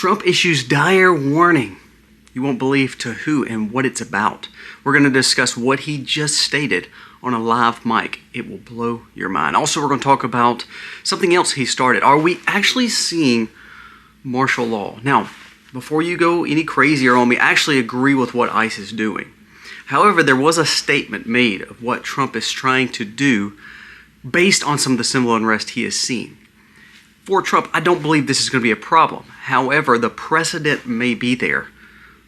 Trump issues dire warning. You won't believe to who and what it's about. We're going to discuss what he just stated on a live mic. It will blow your mind. Also, we're going to talk about something else he started. Are we actually seeing martial law? Now, before you go any crazier on me, I actually agree with what ICE is doing. However, there was a statement made of what Trump is trying to do based on some of the civil unrest he has seen. For Trump, I don't believe this is going to be a problem. However, the precedent may be there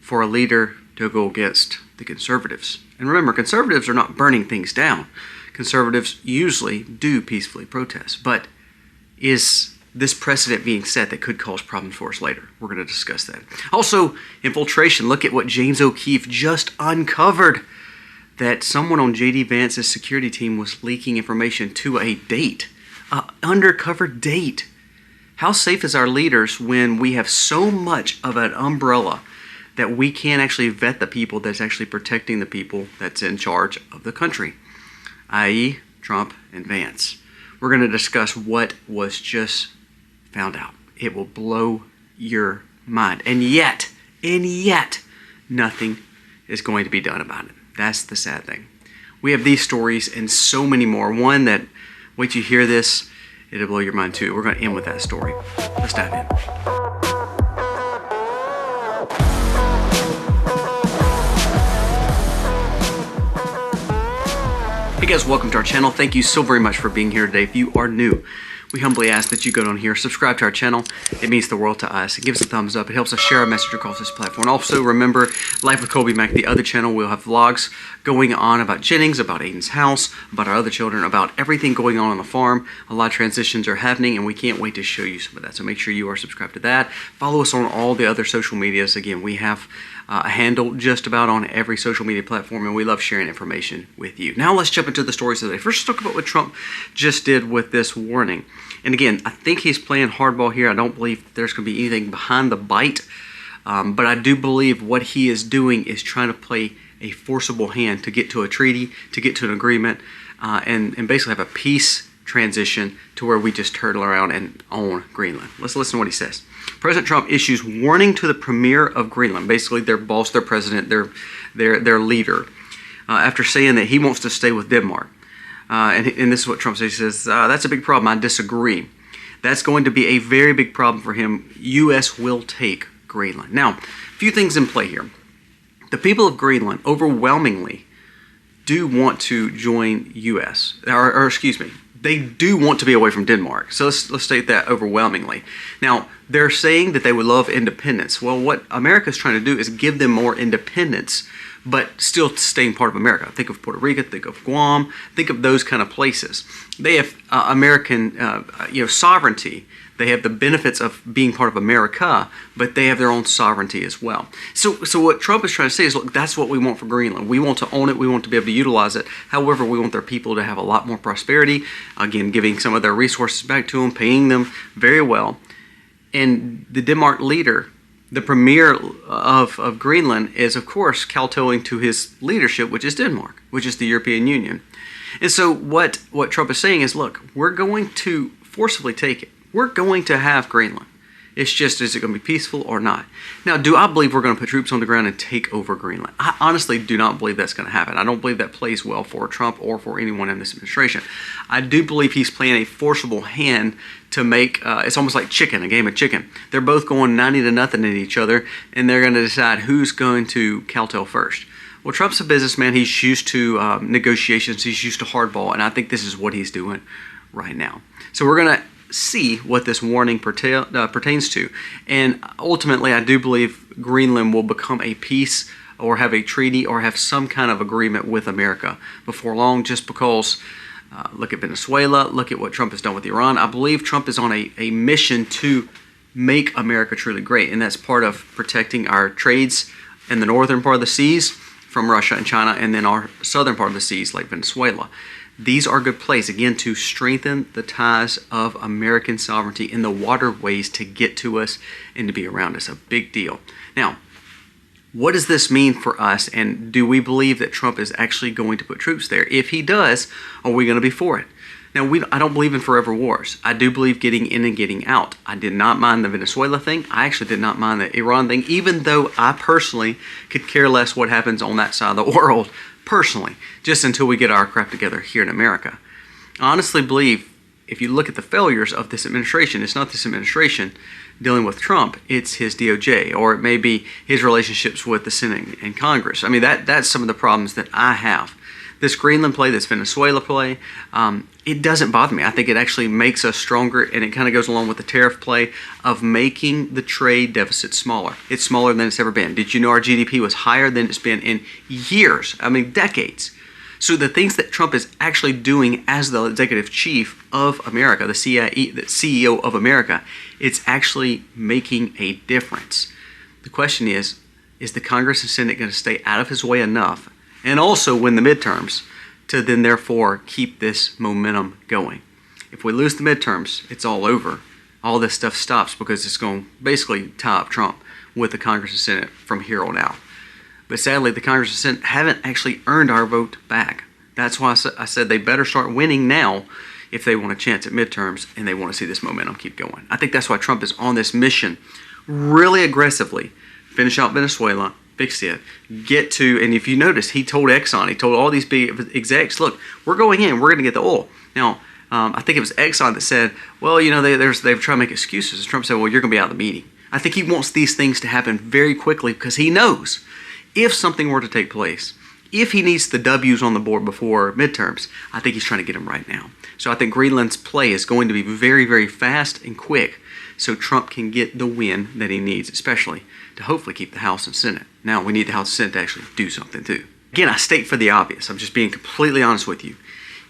for a leader to go against the conservatives. And remember, conservatives are not burning things down. Conservatives usually do peacefully protest. But is this precedent being set that could cause problems for us later? We're going to discuss that. Also, infiltration. Look at what James O'Keefe just uncovered. That someone on J.D. Vance's security team was leaking information to a date. An undercover date. How safe is our leaders when we have so much of an umbrella that we can't actually vet the people that's actually protecting the people that's in charge of the country, i.e. Trump and Vance. We're going to discuss what was just found out. It will blow your mind. And yet, nothing is going to be done about it. That's the sad thing. We have these stories and so many more. One that, wait till you hear this, it'll blow your mind too. We're going to end with that story. Let's dive in. Hey guys, welcome to our channel. Thank you so very much for being here today. If you are new, we humbly ask that you go down here, subscribe to our channel. It means the world to us. It gives us a thumbs up. It helps us share our message across this platform. Also, remember, Life with Colby Mack, the other channel, we'll have vlogs going on about Jennings, about Aiden's house, about our other children, about everything going on the farm. A lot of transitions are happening, and we can't wait to show you some of that. So make sure you are subscribed to that. Follow us on all the other social medias. Again, we have a handle just about on every social media platform, and we love sharing information with you. Now let's jump into the stories today. First, let's talk about what Trump just did with this warning. And again, I think he's playing hardball here. I don't believe there's going to be anything behind the bite, but I do believe what he is doing is trying to play a forcible hand to get to a treaty, to get to an agreement, and basically have a peace transition to where we just turtle around and own Greenland. Let's listen to what he says. President Trump issues warning to the premier of Greenland, basically their boss, their president, their leader, after saying that he wants to stay with Denmark. And this is what Trump says. He says, that's a big problem. I disagree. That's going to be a very big problem for him. U.S. will take Greenland. Now, a few things in play here. The people of Greenland overwhelmingly do want to join U.S. Or excuse me, they do want to be away from Denmark. So let's state that overwhelmingly. Now, they're saying that they would love independence. Well, what America's trying to do is give them more independence, but still staying part of America. Think of Puerto Rico, think of Guam, think of those kind of places. They have American sovereignty. They have the benefits of being part of America, but they have their own sovereignty as well. So what Trump is trying to say is, look, that's what we want for Greenland. We want to own it. We want to be able to utilize it. However, we want their people to have a lot more prosperity. Again, giving some of their resources back to them, paying them very well. And the Denmark leader, the premier of Greenland, is, of course, kowtowing to his leadership, which is Denmark, which is the European Union. And so what Trump is saying is, look, we're going to forcibly take it. We're going to have Greenland. It's just, is it going to be peaceful or not? Now, do I believe we're going to put troops on the ground and take over Greenland? I honestly do not believe that's going to happen. I don't believe that plays well for Trump or for anyone in this administration. I do believe he's playing a forcible hand to make, it's almost like chicken, a game of chicken. They're both going 90-0 at each other, and they're going to decide who's going to kowtow first. Well, Trump's a businessman. He's used to negotiations. He's used to hardball, and I think this is what he's doing right now. So we're going to see what this warning pertains to. And ultimately, I do believe Greenland will become a peace or have a treaty or have some kind of agreement with America before long, just because look at Venezuela, look at what Trump has done with Iran. I believe Trump is on a mission to make America truly great, and that's part of protecting our trades in the northern part of the seas from Russia and China, and then our southern part of the seas like Venezuela. These are good plays, again, to strengthen the ties of American sovereignty in the waterways to get to us and to be around us. A big deal. Now, what does this mean for us, and do we believe that Trump is actually going to put troops there? If he does, are we going to be for it? Now, I don't believe in forever wars. I do believe getting in and getting out. I did not mind the Venezuela thing. I actually did not mind the Iran thing, even though I personally could care less what happens on that side of the world, personally, just until we get our crap together here in America. I honestly believe if you look at the failures of this administration, it's not this administration dealing with Trump, it's his DOJ, or it may be his relationships with the Senate and Congress. I mean, that's some of the problems that I have. This Greenland play, this Venezuela play, it doesn't bother me. I think it actually makes us stronger, and it kind of goes along with the tariff play of making the trade deficit smaller. It's smaller than it's ever been. Did you know our GDP was higher than it's been in years? I mean, decades. So the things that Trump is actually doing as the executive chief of America, the CEO of America, it's actually making a difference. The question is the Congress and Senate going to stay out of his way enough and also win the midterms to then therefore keep this momentum going? If we lose the midterms, it's all over. All this stuff stops because it's going to basically tie up Trump with the Congress and Senate from here on out. But sadly, the Congress and Senate haven't actually earned our vote back. That's why I said they better start winning now if they want a chance at midterms and they want to see this momentum keep going. I think that's why Trump is on this mission really aggressively. Finish out Venezuela, fix it, get to, and if you notice, he told Exxon, he told all these big execs, look, we're going in, we're going to get the oil. Now, I think it was Exxon that said, well, you know, they've tried to make excuses. And Trump said, well, you're going to be out of the meeting. I think he wants these things to happen very quickly because he knows if something were to take place, if he needs the W's on the board before midterms, I think he's trying to get them right now. So I think Greenland's play is going to be very, very fast and quick so Trump can get the win that he needs, especially to hopefully keep the House and Senate. Now, we need the House and Senate to actually do something too. Again, I state for the obvious. I'm just being completely honest with you.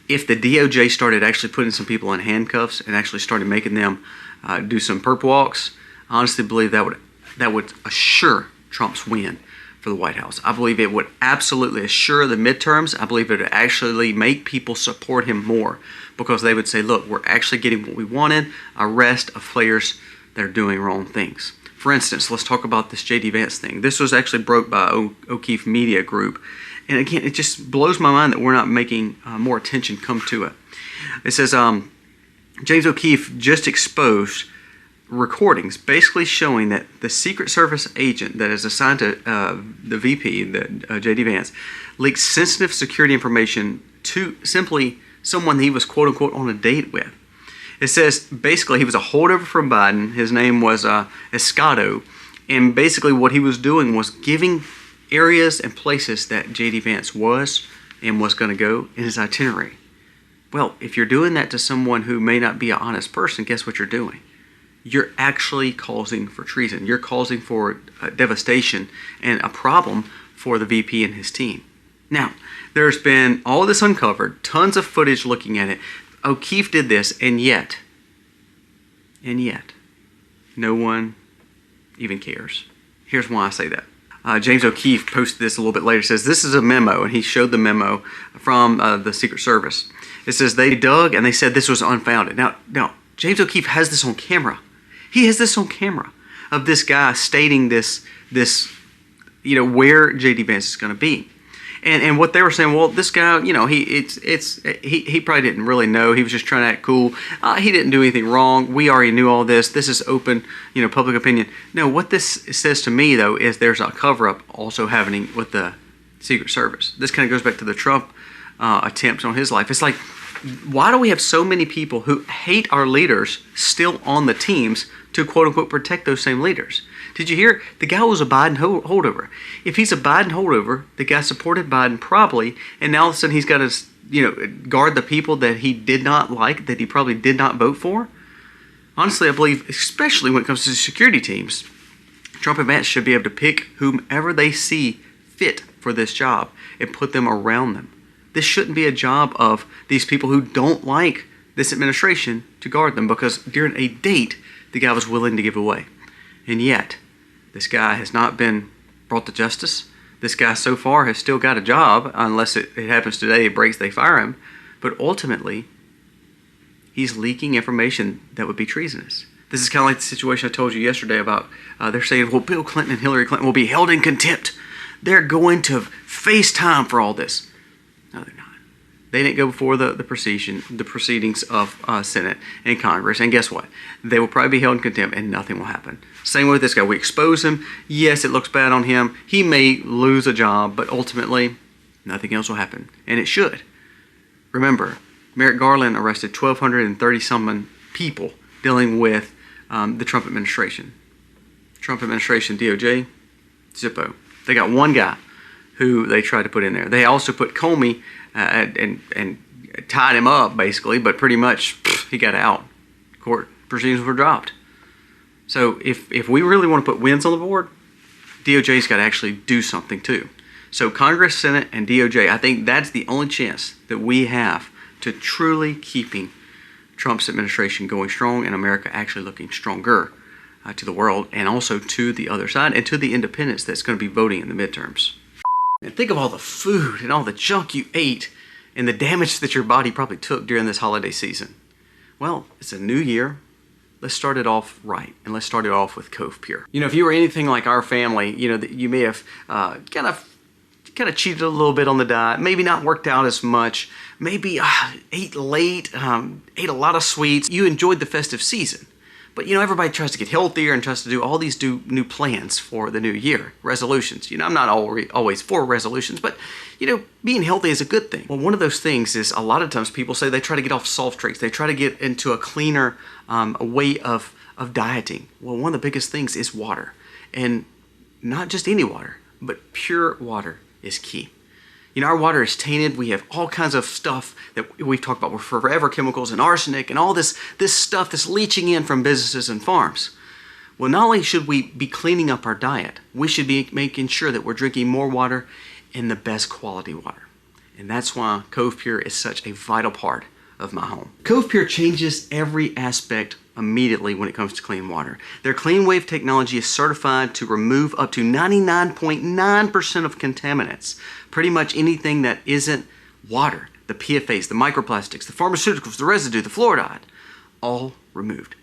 If the DOJ started actually putting some people in handcuffs and actually started making them do some perp walks, I honestly believe that would assure Trump's win for the White House. I believe it would absolutely assure the midterms. I believe it would actually make people support him more because they would say, look, we're actually getting what we wanted, arrest of players that are doing wrong things. For instance, let's talk about this J.D. Vance thing. This was actually broke by O'Keefe Media Group. And again, it just blows my mind that we're not making more attention come to it. It says, James O'Keefe just exposed recordings basically showing that the Secret Service agent that is assigned to the VP, J.D. Vance, leaked sensitive security information to simply someone he was quote-unquote on a date with. It says basically he was a holdover from Biden. His name was Escato, and basically what he was doing was giving areas and places that J.D. Vance was and was going to go in his itinerary. Well, if you're doing that to someone who may not be an honest person, guess what you're doing? You're actually causing for treason. You're causing for devastation and a problem for the VP and his team. Now, there's been all this uncovered, tons of footage looking at it. O'Keefe did this, and yet, no one even cares. Here's why I say that. James O'Keefe posted this a little bit later. It says, this is a memo, and he showed the memo from the Secret Service. It says they dug, and they said this was unfounded. Now, James O'Keefe has this on camera. He has this on camera of this guy stating this, where J.D. Vance is going to be. And what they were saying, well, this guy, he probably didn't really know. He was just trying to act cool. He didn't do anything wrong. We already knew all this. This is open, public opinion. No, what this says to me, though, is there's a cover-up also happening with the Secret Service. This kind of goes back to the Trump attempts on his life. It's like, why do we have so many people who hate our leaders still on the teams to quote-unquote protect those same leaders? Did you hear? The guy was a Biden holdover. If he's a Biden holdover, the guy supported Biden probably, and now all of a sudden he's got to guard the people that he did not like, that he probably did not vote for. Honestly, I believe, especially when it comes to security teams, Trump and Vance should be able to pick whomever they see fit for this job and put them around them. This shouldn't be a job of these people who don't like this administration to guard them, because during a date, the guy was willing to give away. And yet, this guy has not been brought to justice. This guy so far has still got a job, unless it happens today, it breaks, they fire him. But ultimately, he's leaking information that would be treasonous. This is kind of like the situation I told you yesterday about, they're saying, well, Bill Clinton and Hillary Clinton will be held in contempt. They're going to face time for all this. No, they're not. They didn't go before the proceedings of Senate and Congress. And guess what? They will probably be held in contempt and nothing will happen. Same with this guy. We expose him. Yes, it looks bad on him. He may lose a job, but ultimately nothing else will happen. And it should. Remember, Merrick Garland arrested 1,230-something people dealing with the Trump administration. Trump administration, DOJ, Zippo. They got one guy who they tried to put in there. They also put Comey and tied him up, basically, but pretty much he got out. Court proceedings were dropped. So if we really want to put wins on the board, DOJ's got to actually do something too. So Congress, Senate, and DOJ, I think that's the only chance that we have to truly keeping Trump's administration going strong and America actually looking stronger to the world and also to the other side and to the independents that's going to be voting in the midterms. And think of all the food and all the junk you ate and the damage that your body probably took during this holiday season. Well, it's a new year. Let's start it off right, and let's start it off with Cove Pure. You know, if you were anything like our family, you know, you may have kind of cheated a little bit on the diet, maybe not worked out as much, maybe ate late, ate a lot of sweets. You enjoyed the festive season. But, you know, everybody tries to get healthier and tries to do all these new plans for the new year, resolutions. You know, I'm not always for resolutions, but, you know, being healthy is a good thing. Well, one of those things is a lot of times people say they try to get off soft drinks. They try to get into a cleaner way of dieting. Well, one of the biggest things is water. And not just any water, but pure water is key. You know, our water is tainted. We have all kinds of stuff that we've talked about with forever chemicals and arsenic and all this stuff that's leaching in from businesses and farms. Well, not only should we be cleaning up our diet, we should be making sure that we're drinking more water and the best quality water. And that's why Cove Pure is such a vital part of my home. Cove Pure changes every aspect immediately when it comes to clean water. Their Clean Wave technology is certified to remove up to 99.9% of contaminants. Pretty much anything that isn't water, the PFAs, the microplastics, the pharmaceuticals, the residue, the fluoride, all removed.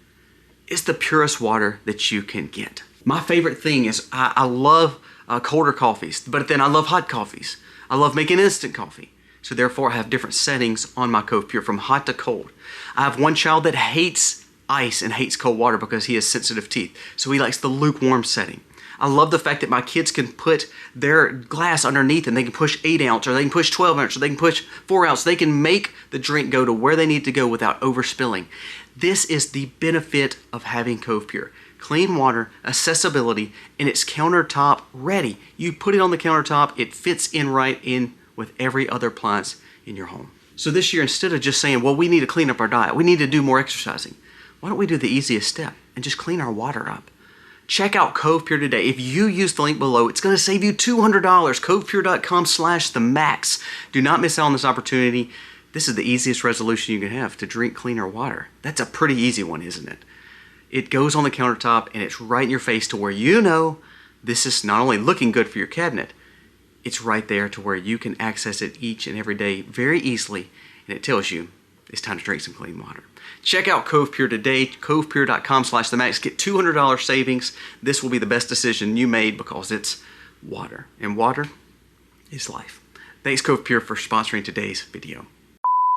It's the purest water that you can get. My favorite thing is I love colder coffees, but then I love hot coffees. I love making instant coffee. So therefore I have different settings on my Cove Pure from hot to cold. I have one child that hates ice and hates cold water because he has sensitive teeth. So he likes the lukewarm setting. I love the fact that my kids can put their glass underneath and they can push 8 ounce or they can push 12 ounce or they can push 4 ounce. They can make the drink go to where they need to go without overspilling. This is the benefit of having Cove Pure. Clean water, accessibility, and it's countertop ready. You put it on the countertop, it fits in right in with every other appliance in your home. So this year, instead of just saying, well, we need to clean up our diet, we need to do more exercising, why don't we do the easiest step and just clean our water up? Check out Cove Pure today. If you use the link below, it's going to save you $200. CovePure.com/themacs. Do not miss out on this opportunity. This is the easiest resolution you can have to drink cleaner water. That's a pretty easy one, isn't it? It goes on the countertop and it's right in your face to where you know this is not only looking good for your cabinet, it's right there to where you can access it each and every day very easily, and it tells you it's time to drink some clean water. Check out Cove Pure today, CovePure.com/themacs. Get $200 savings. This will be the best decision you made because it's water, and water is life. Thanks Cove Pure for sponsoring today's video.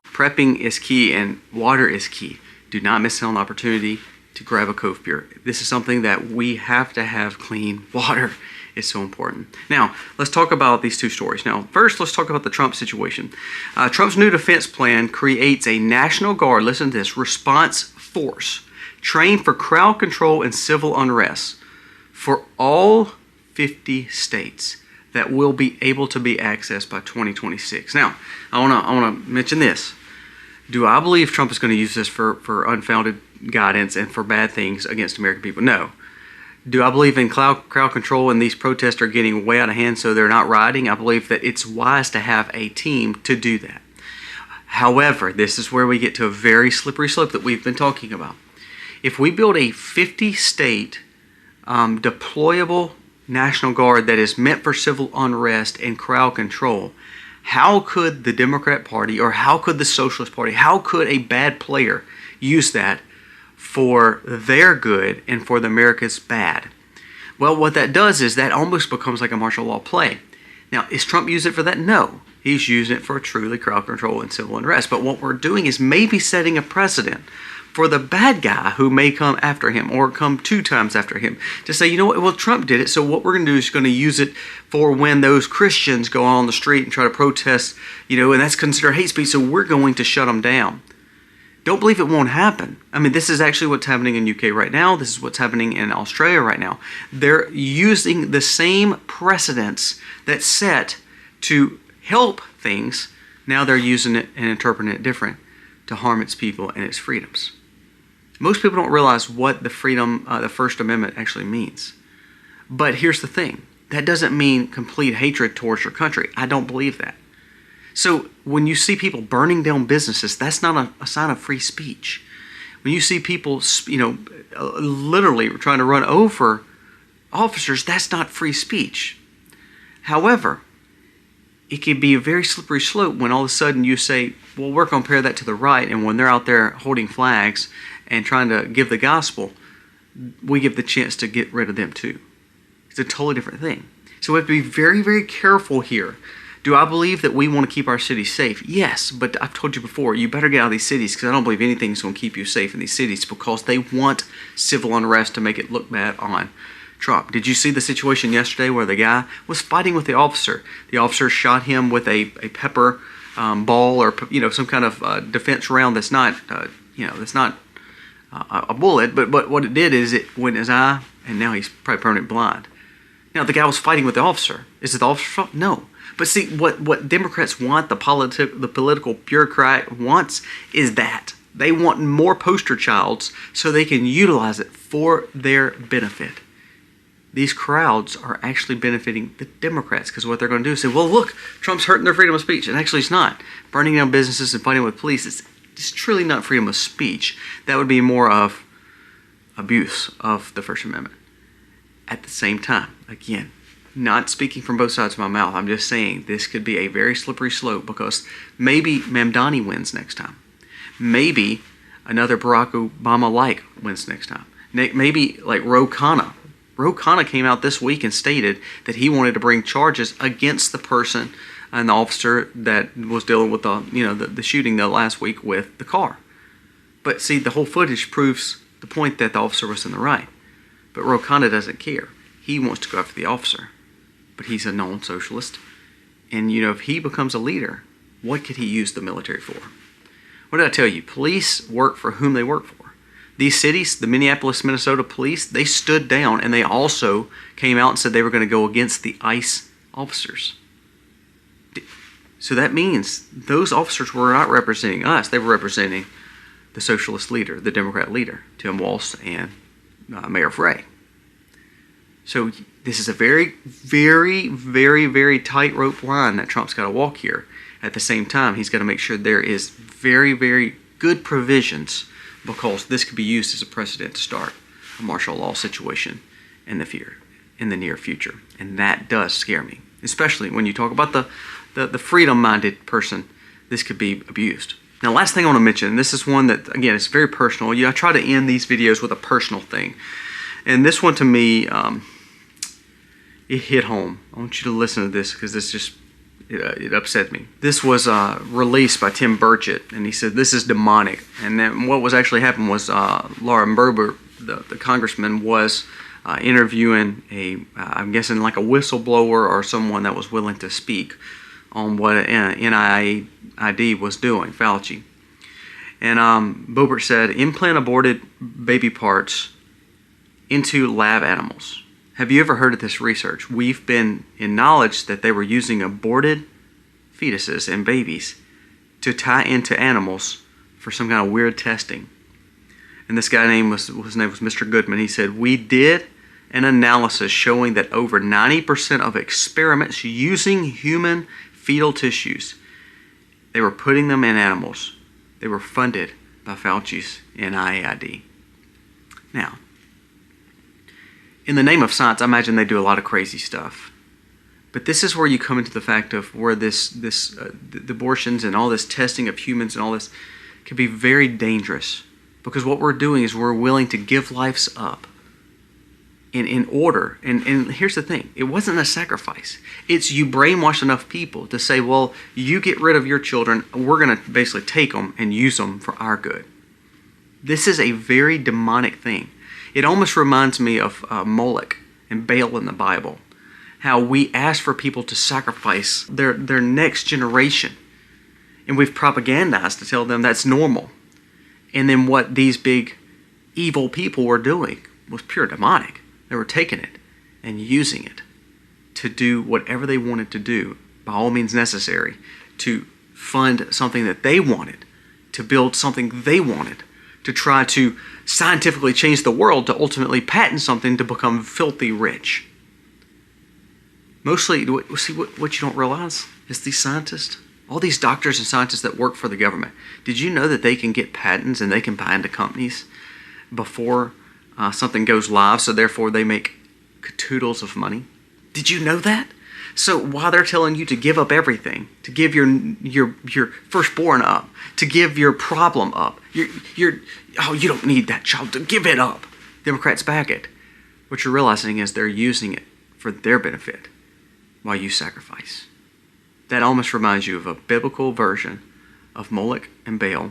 Prepping is key and water is key. Do not miss out on the opportunity to grab a Cove Pure. This is something that we have to have clean water. It's so important. Now, let's talk about these two stories. Now, first, let's talk about the Trump situation. Trump's new defense plan creates a National Guard, listen to this, response force trained for crowd control and civil unrest for all 50 states that will be able to be accessed by 2026. Now, I want to mention this. Do I believe Trump is going to use this for unfounded guidance and for bad things against American people? No. Do I believe in crowd control and these protests are getting way out of hand so they're not rioting? I believe that it's wise to have a team to do that. However, this is where we get to a very slippery slope that we've been talking about. If we build a 50-state deployable National Guard that is meant for civil unrest and crowd control, how could the Democrat Party or how could the Socialist Party, how could a bad player use that for their good and for the America's bad? Well, what that does is that almost becomes like a martial law play. Now, is Trump using it for that? No. He's using it for truly crowd control and civil unrest. But what we're doing is maybe setting a precedent for the bad guy who may come after him or come 2 times after him to say, you know what, well, Trump did it, so what we're going to do is going to use it for when those Christians go on the street and try to protest, and that's considered hate speech, so we're going to shut them down. Don't believe it won't happen. I mean, this is actually what's happening in UK right now. This is what's happening in Australia right now. They're using the same precedents that set to help things. Now they're using it and interpreting it different to harm its people and its freedoms. Most people don't realize what the First Amendment actually means. But here's the thing. That doesn't mean complete hatred towards your country. I don't believe that. So when you see people burning down businesses, that's not a sign of free speech. When you see people, literally trying to run over officers, that's not free speech. However, it can be a very slippery slope when all of a sudden you say, well, we're going to compare that to the right, and when they're out there holding flags and trying to give the gospel, we give the chance to get rid of them too. It's a totally different thing. So we have to be very, very careful here. Do I believe that we want to keep our cities safe? Yes, but I've told you before, you better get out of these cities because I don't believe anything's going to keep you safe in these cities because they want civil unrest to make it look bad on Trump. Did you see the situation yesterday where the guy was fighting with the officer? The officer shot him with a pepper ball or some kind of defense round that's not a bullet, but what it did is it went in his eye and now he's probably permanently blind. Now the guy was fighting with the officer. Is it the officer's fault? No. But see, what Democrats want, the political bureaucrat wants, is that. They want more poster childs so they can utilize it for their benefit. These crowds are actually benefiting the Democrats because what they're going to do is say, well, look, Trump's hurting their freedom of speech. And actually it's not. Burning down businesses and fighting with police, it's truly not freedom of speech. That would be more of abuse of the First Amendment. At the same time, again, not speaking from both sides of my mouth. I'm just saying this could be a very slippery slope because maybe Mamdani wins next time. Maybe another Barack Obama-like wins next time. Maybe like Ro Khanna. Ro Khanna came out this week and stated that he wanted to bring charges against the person and the officer that was dealing with the shooting the last week with the car. But see, the whole footage proves the point that the officer was in the right. But Ro Khanna doesn't care. He wants to go after the officer. But he's a known socialist. And, if he becomes a leader, what could he use the military for? What did I tell you? Police work for whom they work for. These cities, the Minneapolis, Minnesota police, they stood down and they also came out and said they were going to go against the ICE officers. So that means those officers were not representing us. They were representing the socialist leader, the Democrat leader, Tim Walz and Mayor Frey. So this is a very, very, very, very tightrope line that Trump's got to walk here. At the same time, he's got to make sure there is very, very good provisions because this could be used as a precedent to start a martial law situation in the near future. And that does scare me, especially when you talk about the freedom-minded person. This could be abused. Now, last thing I want to mention, and this is one that, again, it's very personal. I try to end these videos with a personal thing. And this one to me, it hit home. I want you to listen to this because this just, it upset me. This was released by Tim Burchett, and he said this is demonic. And then what was actually happened was Laura Berber, the congressman, was interviewing I'm guessing like a whistleblower or someone that was willing to speak on what NIAID was doing, Fauci. And Boebert said, implant aborted baby parts into lab animals. Have you ever heard of this research? We've been in knowledge that they were using aborted fetuses and babies to tie into animals for some kind of weird testing. And this guy his name was Mr. Goodman. He said, we did an analysis showing that over 90% of experiments using human fetal tissues, they were putting them in animals. They were funded by Fauci's NIAID. Now, in the name of science, I imagine they do a lot of crazy stuff. But this is where you come into the fact of where the abortions and all this testing of humans and all this can be very dangerous. Because what we're doing is we're willing to give lives up in order. And here's the thing, it wasn't a sacrifice. It's you brainwash enough people to say, well, you get rid of your children, we're going to basically take them and use them for our good. This is a very demonic thing. It almost reminds me of Moloch and Baal in the Bible. How we ask for people to sacrifice their next generation. And we've propagandized to tell them that's normal. And then what these big evil people were doing was pure demonic. They were taking it and using it to do whatever they wanted to do, by all means necessary, to fund something that they wanted, to build something they wanted, to try to scientifically change the world, to ultimately patent something to become filthy rich. Mostly, see what you don't realize is these scientists, all these doctors and scientists that work for the government, did you know that they can get patents and they can buy into companies before something goes live, so therefore they make catoodles of money? Did you know that? So while they're telling you to give up everything, to give your firstborn up, to give your problem up, you don't need that child, to give it up. Democrats back it. What you're realizing is they're using it for their benefit while you sacrifice. That almost reminds you of a biblical version of Moloch and Baal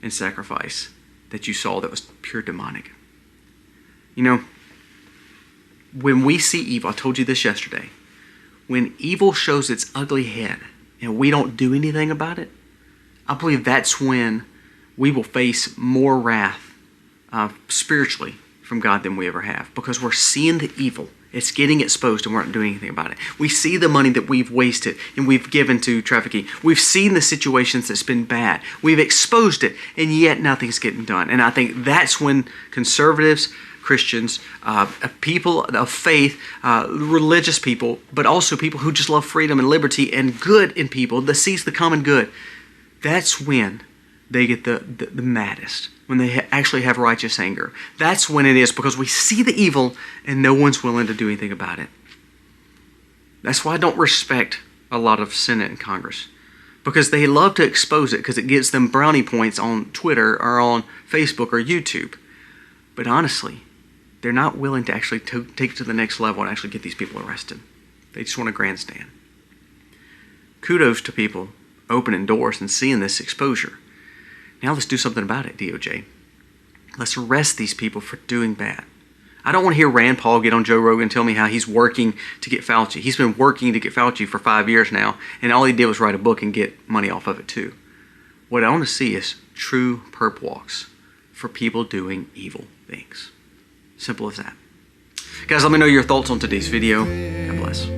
and sacrifice that you saw that was pure demonic. You know, when we see evil, I told you this yesterday, when evil shows its ugly head and we don't do anything about it, I believe that's when we will face more wrath spiritually from God than we ever have, because we're seeing the evil. It's getting exposed and we're not doing anything about it. We see the money that we've wasted and we've given to trafficking. We've seen the situations that's been bad. We've exposed it, and yet nothing's getting done. And I think that's when conservatives, Christians, people of faith, religious people, but also people who just love freedom and liberty and good in people, that sees the common good, that's when they get the maddest, when they actually have righteous anger. That's when it is, because we see the evil and no one's willing to do anything about it. That's why I don't respect a lot of Senate and Congress, because they love to expose it because it gives them brownie points on Twitter or on Facebook or YouTube. But honestly, they're not willing to actually take it to the next level and actually get these people arrested. They just want to grandstand. Kudos to people opening doors and seeing this exposure. Now let's do something about it, DOJ. Let's arrest these people for doing bad. I don't want to hear Rand Paul get on Joe Rogan and tell me how he's working to get Fauci. He's been working to get Fauci for 5 years now, and all he did was write a book and get money off of it too. What I want to see is true perp walks for people doing evil things. Simple as that. Guys, let me know your thoughts on today's video. God bless.